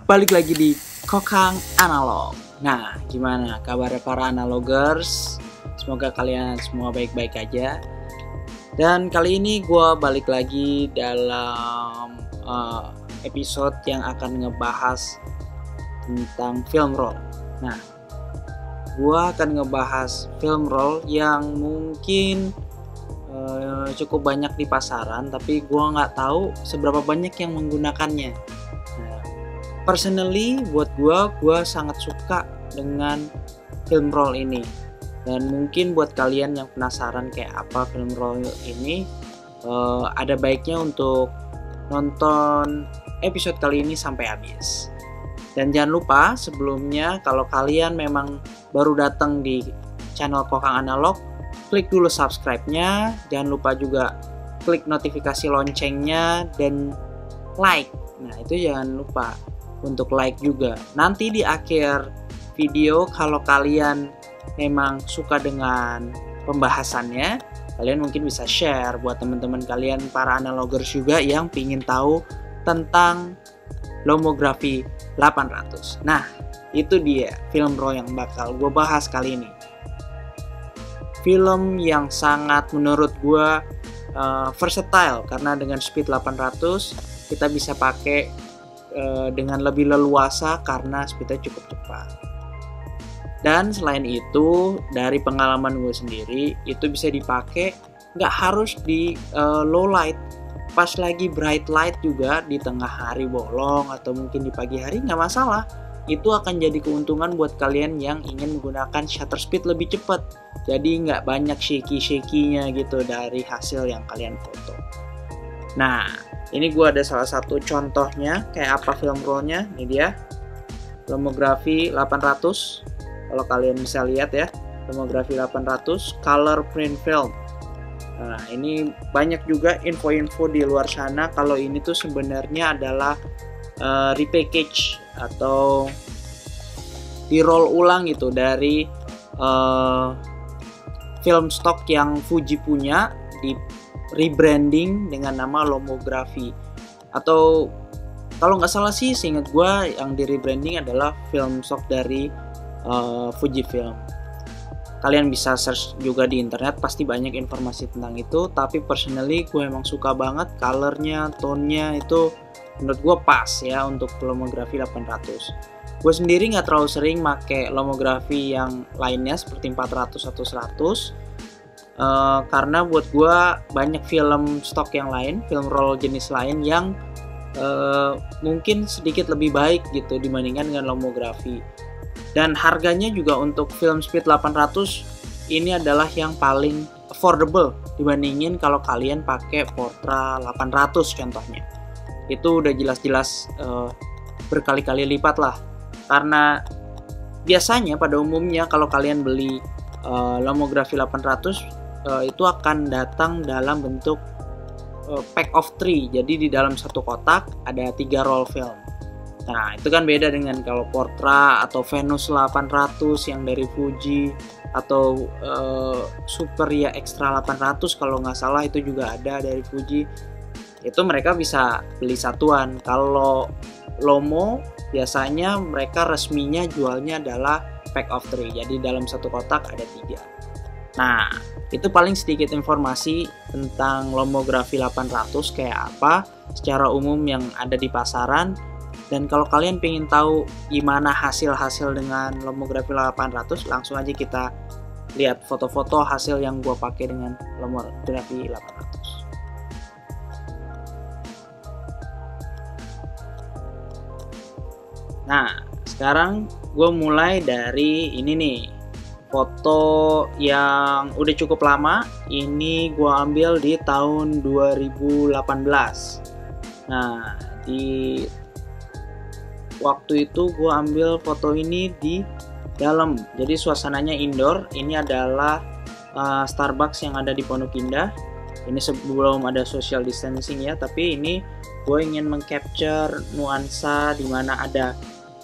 balik lagi di Kokang Analog. Nah, gimana kabar para analogers? Semoga kalian semua baik-baik aja. Dan kali ini gue balik lagi dalam episode yang akan ngebahas tentang film roll. Nah, gue akan ngebahas film roll yang mungkin cukup banyak di pasaran, tapi gue nggak tahu seberapa banyak yang menggunakannya. Nah, personally buat gue sangat suka dengan film roll ini. Dan mungkin buat kalian yang penasaran kayak apa film roll ini, ada baiknya untuk nonton episode kali ini sampai habis. Dan jangan lupa sebelumnya, kalau kalian memang baru datang di channel Kokang Analog, klik dulu subscribe-nya, jangan lupa juga klik notifikasi loncengnya dan like. Nah, itu jangan lupa untuk like juga. Nanti di akhir video, kalau kalian memang suka dengan pembahasannya, kalian mungkin bisa share buat teman-teman kalian para analogers juga yang pingin tahu tentang Lomography 800. Nah, itu dia film roll yang bakal gue bahas kali ini. Film yang sangat menurut gue versatile, karena dengan speed 800 kita bisa pakai dengan lebih leluasa karena speednya cukup cepat. Dan selain itu, dari pengalaman gue sendiri, itu bisa dipakai nggak harus di low light, pas lagi bright light juga, di tengah hari bolong atau mungkin di pagi hari nggak masalah. Itu akan jadi keuntungan buat kalian yang ingin menggunakan shutter speed lebih cepat. Jadi nggak banyak shaky-shaky-nya gitu dari hasil yang kalian foto. Nah, ini gue ada salah satu contohnya kayak apa film rollnya. Ini dia, Lomography 800. Kalau kalian bisa lihat ya, Lomography 800 color print film. Nah, ini banyak juga info-info di luar sana kalau ini tuh sebenarnya adalah repackage atau di roll ulang gitu dari film stock yang Fuji punya, di rebranding dengan nama Lomography. Atau kalau nggak salah sih, seingat gue yang di rebranding adalah film stock dari Fujifilm. Kalian bisa search juga di internet, pasti banyak informasi tentang itu. Tapi personally gue emang suka banget colornya, tone-nya itu menurut gue pas ya untuk Lomography 800. Gue sendiri nggak terlalu sering make Lomography yang lainnya seperti 400 atau 100, karena buat gue banyak film stok yang lain, film roll jenis lain yang mungkin sedikit lebih baik gitu dibandingkan dengan Lomography. Dan harganya juga untuk film speed 800 ini adalah yang paling affordable dibandingin kalau kalian pakai Portra 800 contohnya. Itu udah jelas-jelas berkali-kali lipat lah. Karena biasanya pada umumnya kalau kalian beli Lomography 800 itu akan datang dalam bentuk pack of 3. Jadi di dalam satu kotak ada 3 roll film. Nah, itu kan beda dengan kalau Portra atau Venus 800 yang dari Fuji, atau Superia Extra 800 kalau nggak salah itu juga ada dari Fuji. Itu mereka bisa beli satuan. Kalau Lomo biasanya mereka resminya jualnya adalah pack of 3. Jadi dalam satu kotak ada 3. Nah, itu paling sedikit informasi tentang Lomography 800 kayak apa secara umum yang ada di pasaran. Dan kalau kalian pengen tahu gimana hasil-hasil dengan Lomography 800, langsung aja kita lihat foto-foto hasil yang gue pakai dengan Lomography 800. Nah, sekarang gue mulai dari ini nih, foto yang udah cukup lama. Ini gue ambil di tahun 2018. Nah, di waktu itu gue ambil foto ini di dalam, jadi suasananya indoor. Ini adalah Starbucks yang ada di Pondok Indah. Ini sebelum ada social distancing ya, tapi ini gue ingin mengcapture nuansa di mana ada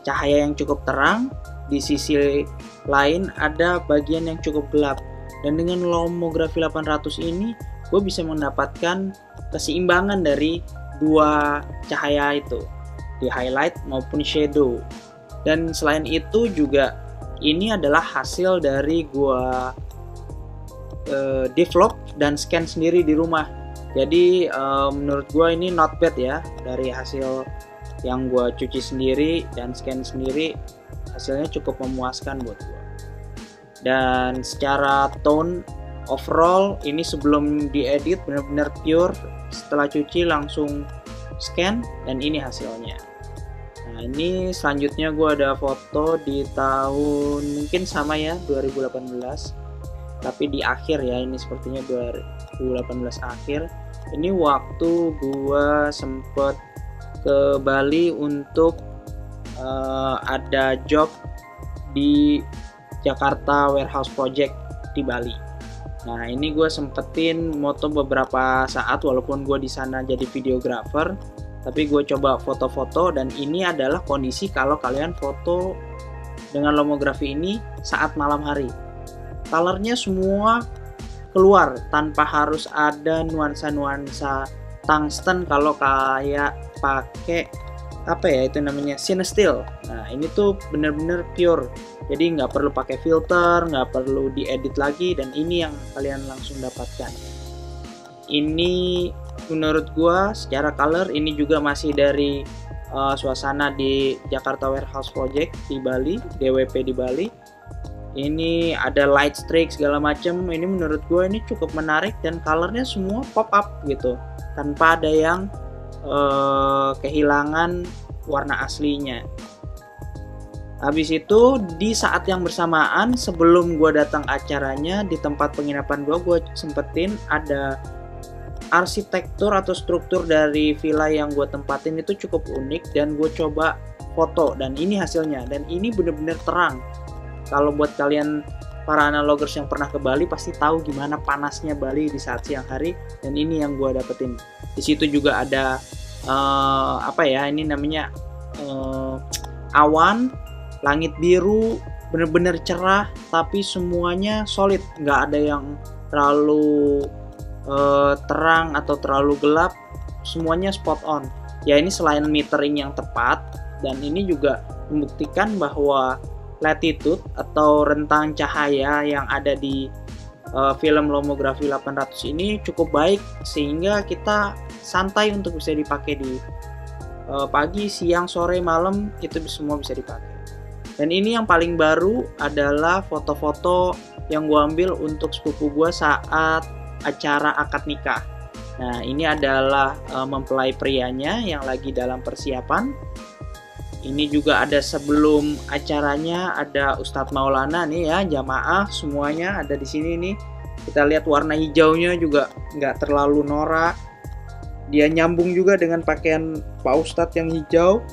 cahaya yang cukup terang, di sisi lain ada bagian yang cukup gelap. Dan dengan Lomography 800 ini gue bisa mendapatkan keseimbangan dari dua cahaya itu. di highlight maupun shadow. Dan selain itu juga ini adalah hasil dari gua develop dan scan sendiri di rumah. Jadi menurut gua ini not bad ya, dari hasil yang gua cuci sendiri dan scan sendiri, hasilnya cukup memuaskan buat gua. Dan secara tone overall ini sebelum diedit benar-benar pure, setelah cuci langsung scan dan ini hasilnya. Nah ini selanjutnya gue ada foto di tahun mungkin sama ya 2018, tapi di akhir ya, ini sepertinya 2018 akhir. Ini waktu gue sempet ke Bali untuk ada job di Jakarta Warehouse Project di Bali. Nah ini gue sempetin moto beberapa saat, walaupun gue di sana jadi videographer, tapi gue coba foto-foto. Dan ini adalah kondisi kalau kalian foto dengan lomografi ini saat malam hari. Colornya semua keluar tanpa harus ada nuansa-nuansa tungsten kalau kayak pakai apa ya itu namanya CineStill. Nah ini tuh bener-bener pure, jadi nggak perlu pakai filter, nggak perlu diedit lagi, dan ini yang kalian langsung dapatkan. Ini menurut gua secara color ini juga masih dari suasana di Jakarta Warehouse Project di Bali, DWP di Bali. Ini ada light streak segala macam. Ini menurut gua ini cukup menarik dan colornya semua pop up gitu, tanpa ada yang kehilangan warna aslinya. Habis itu di saat yang bersamaan sebelum gue datang acaranya, di tempat penginapan gue sempetin ada arsitektur atau struktur dari villa yang gue tempatin itu cukup unik, dan gue coba foto dan ini hasilnya. Dan ini bener-bener terang. Kalau buat kalian para analogers yang pernah ke Bali pasti tahu gimana panasnya Bali di saat siang hari, dan ini yang gue dapetin. Di situ juga ada ini namanya awan, langit biru, bener-bener cerah, tapi semuanya solid, nggak ada yang terlalu terang atau terlalu gelap, semuanya spot on. Ya ini selain metering yang tepat, dan ini juga membuktikan bahwa latitude atau rentang cahaya yang ada di film Lomography 800 ini cukup baik, sehingga kita santai untuk bisa dipakai di pagi, siang, sore, malam, itu semua bisa dipakai. Dan ini yang paling baru adalah foto-foto yang gue ambil untuk sepupu gue saat acara akad nikah. Nah ini adalah mempelai prianya yang lagi dalam persiapan. Ini juga ada sebelum acaranya, ada Ustadz Maulana nih ya, jamaah semuanya ada di sini nih. Kita lihat warna hijaunya juga nggak terlalu norak. Dia nyambung juga dengan pakaian Pak Ustadz yang hijau.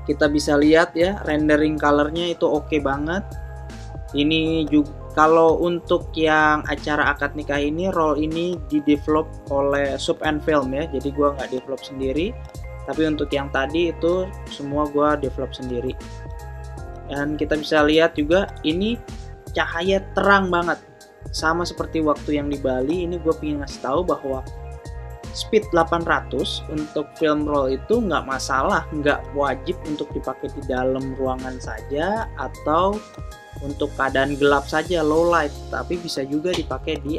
Kita bisa lihat ya, rendering colornya itu oke banget. Ini juga kalau untuk yang acara akad nikah ini, roll ini didevelop oleh Sub and Film ya. Jadi gua nggak develop sendiri. Tapi untuk yang tadi itu semua gua develop sendiri. Dan kita bisa lihat juga ini cahaya terang banget. Sama seperti waktu yang di Bali, ini gue pengen ngasih tahu bahwa speed 800 untuk film roll itu nggak masalah, nggak wajib untuk dipakai di dalam ruangan saja atau untuk keadaan gelap saja, low light, tapi bisa juga dipakai di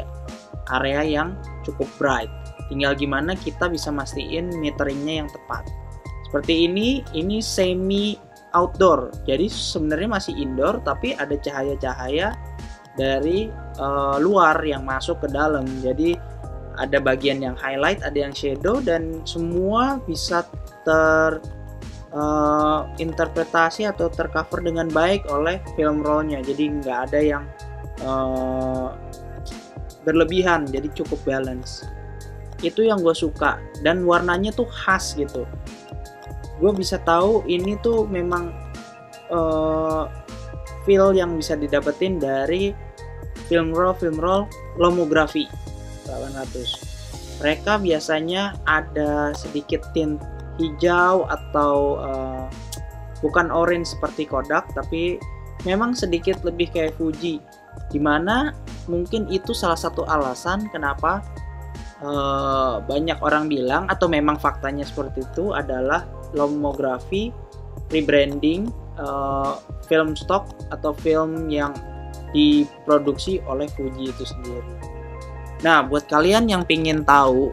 area yang cukup bright. Tinggal gimana kita bisa mastiin meteringnya yang tepat. Seperti ini semi outdoor, jadi sebenarnya masih indoor tapi ada cahaya-cahaya dari luar yang masuk ke dalam. Jadi ada bagian yang highlight, ada yang shadow, dan semua bisa terinterpretasi atau tercover dengan baik oleh film rollnya. Jadi nggak ada yang berlebihan, jadi cukup balance. Itu yang gue suka, dan warnanya tuh khas gitu. Gue bisa tahu ini tuh memang feel yang bisa didapetin dari film roll Lomography 800. Mereka biasanya ada sedikit tint hijau atau bukan orange seperti Kodak, tapi memang sedikit lebih kayak Fuji, dimana mungkin itu salah satu alasan kenapa banyak orang bilang, atau memang faktanya seperti itu, adalah lomografi rebranding film stock atau film yang diproduksi oleh Fuji itu sendiri. Nah, buat kalian yang pingin tahu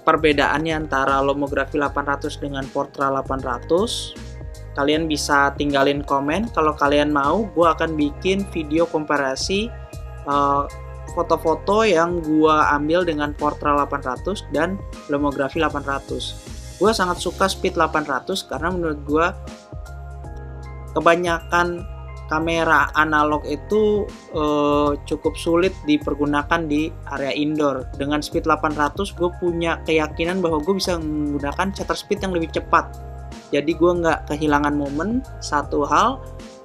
perbedaannya antara lomografi 800 dengan Portra 800, kalian bisa tinggalin komen. Kalau kalian mau, gue akan bikin video komparasi foto-foto yang gue ambil dengan Portra 800 dan lomografi 800. Gue sangat suka speed 800 karena menurut gue kebanyakan kamera analog itu cukup sulit dipergunakan di area indoor. Dengan speed 800 gue punya keyakinan bahwa gue bisa menggunakan shutter speed yang lebih cepat. Jadi gue nggak kehilangan momen, satu hal,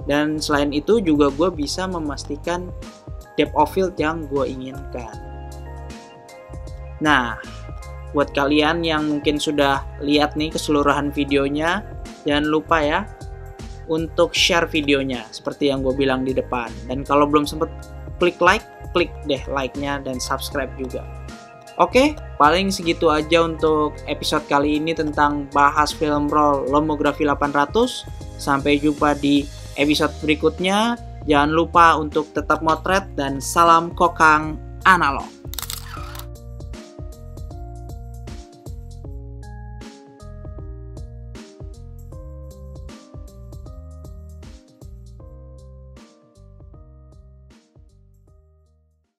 dan selain itu juga gue bisa memastikan depth of field yang gue inginkan. Nah, buat kalian yang mungkin sudah lihat nih keseluruhan videonya, jangan lupa ya untuk share videonya seperti yang gue bilang di depan. Dan kalau belum sempet klik like, klik deh like-nya dan subscribe juga. Oke, paling segitu aja untuk episode kali ini tentang bahas film roll lomografi 800. Sampai jumpa di episode berikutnya. Jangan lupa untuk tetap motret dan salam kokang analog.